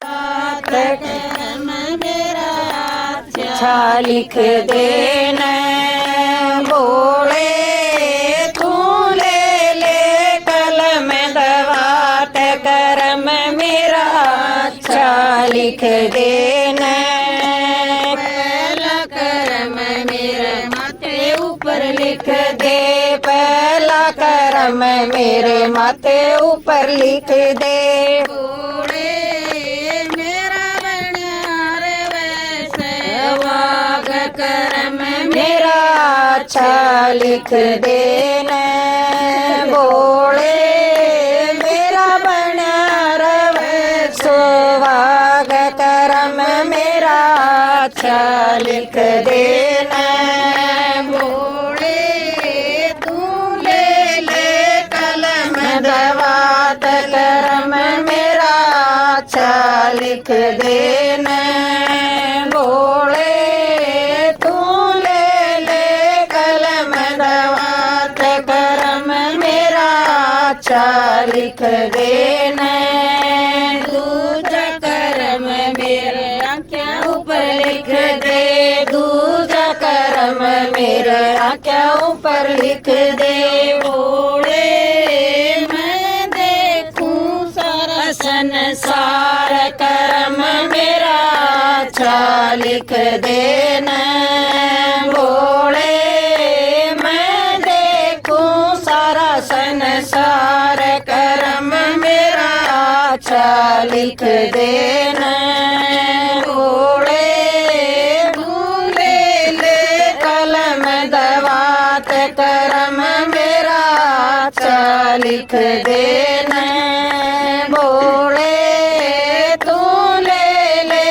कर्म मेरा अच्छा लिख देना बोले तू ले ले कलम दवात कर्म मेरा अच्छा लिख देना पहला कर्म मेरे माथे ऊपर लिख दे पहला कर्म मेरे माथे ऊपर लिख दे कर्म मेरा अच्छा लिख देना बोले मेरा बना रवे सुहाग कर्म मेरा अच्छा लिख देना बोले तू ले ले कलम दवात कर्म मेरा अच्छा लिख देना लिख देना दूजा कर्म मेरे आँखें ऊपर लिख दे दूजा कर्म मेरे आँखें ऊपर लिख दे बोले मैं देखूं सारा संसार कर्म मेरा अच्छा लिख देना बोले मैं देखूं सारा संसार कर्म मेरा अच्छा लिख देना बोले भूले ले कलम दवात कर्म मेरा अच्छा लिख देना बोले तू ले ले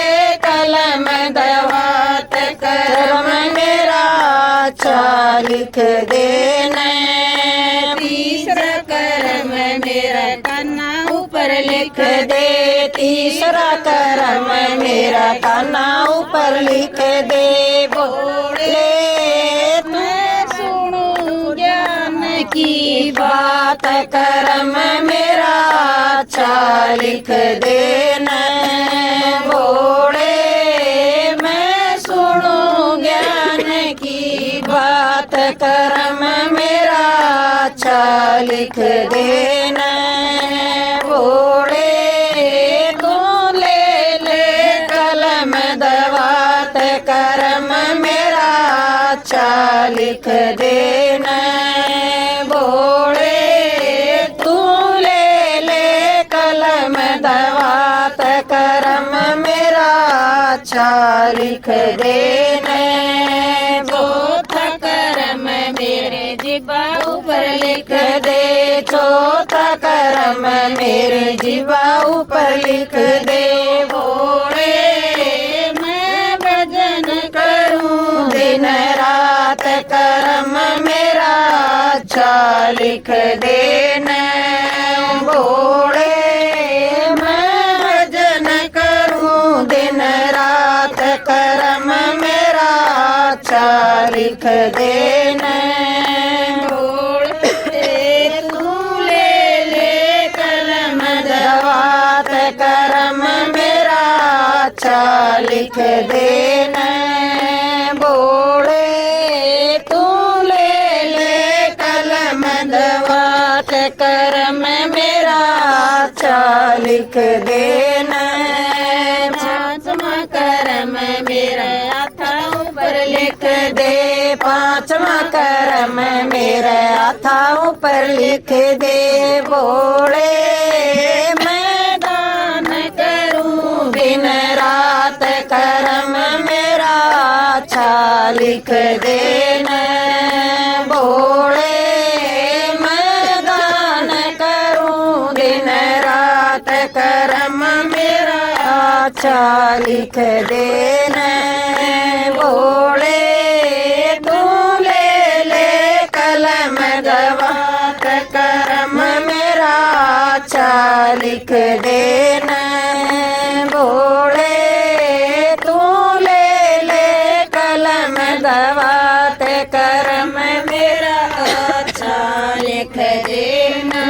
कलम दवात कर्म मेरा अच्छा लिख देना तीसरा कर्म मेरा कान्हा ऊपर लिख दे तीसरा कर्म मेरा कान्हा ऊपर लिख दे बोले मैं सुनूं ज्ञान की बात कर्म मेरा अच्छा लिख देना बोले मैं सुनूं ज्ञान की बात कर्म मेरा अच्छा लिख देना बोले तू ले ले कलम दवात कर्म मेरा अच्छा लिख देना बोले तू ले ले कलम दवात कर्म मेरा अच्छा लिख देना चौथा कर्म मेरे जिबा ऊपर लिख दे चौथा कर्म मेरे जिबा ऊपर लिख दे बोले मैं भजन करूं दिन रात कर्म मेरा अच्छा लिख देना बोले मैं भजन करूं दिन रात कर्म मेरा अच्छा लिख देना कर्म मेरा अच्छा लिख देना बोले तू ले ले कलम दवात कर्म मेरा अच्छा लिख देना पांचवा कर्म मेरा हाथा ऊपर लिख दे पांचवा कर्म मेरा हाथा ऊपर लिख दे बोले दिन रात कर्म मेरा अच्छा लिख देना बोले मैं दान करूं दिन रात कर्म मेरा अच्छा लिख देना बोले तू ले ले कलम दवात कर्म मेरा अच्छा लिख देना बोले तू ले ले कलम दवात कर्म मेरा अच्छा लिख देना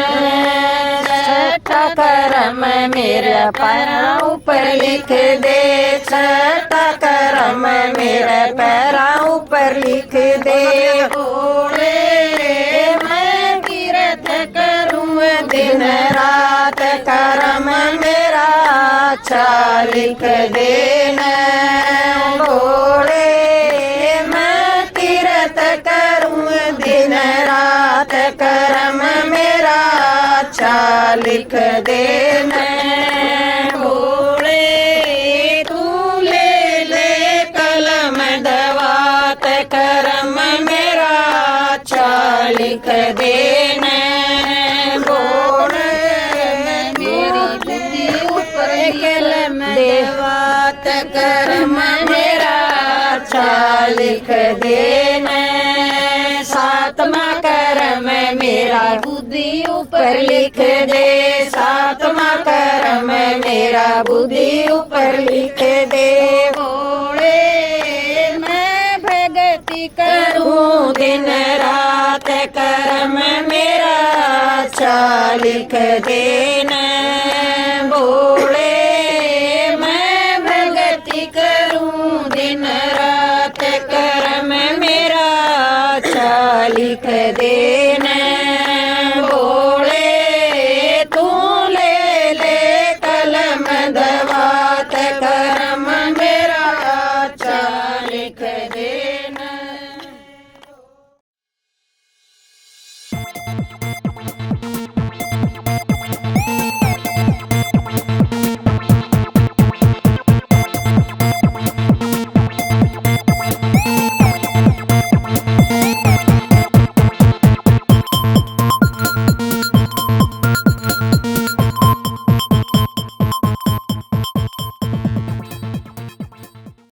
छठा कर्म मेरा पैरा ऊपर लिख दे छठा करम मेरे पैरा ऊपर लिख दे भोले मैं तीरथ करूं दिन रात करम मेरा अच्छा लिख देना भोले मैं तीरथ करूं दिन रात करम मेरा अच्छा लिख देना भोले तू ले ले कलम दवात करम मेरा अच्छा लिख देना भोले मेरी बुद्धि ऊपर कलम देवात करम मेरा अच्छा लिख देना सातवां करम मेरा बुद्धि ऊपर लिख दे सातवां करम मेरा बुद्धि ऊपर लिख दे भोले मैं भगति करूं दिन रात करम मेरा अच्छा लिख देना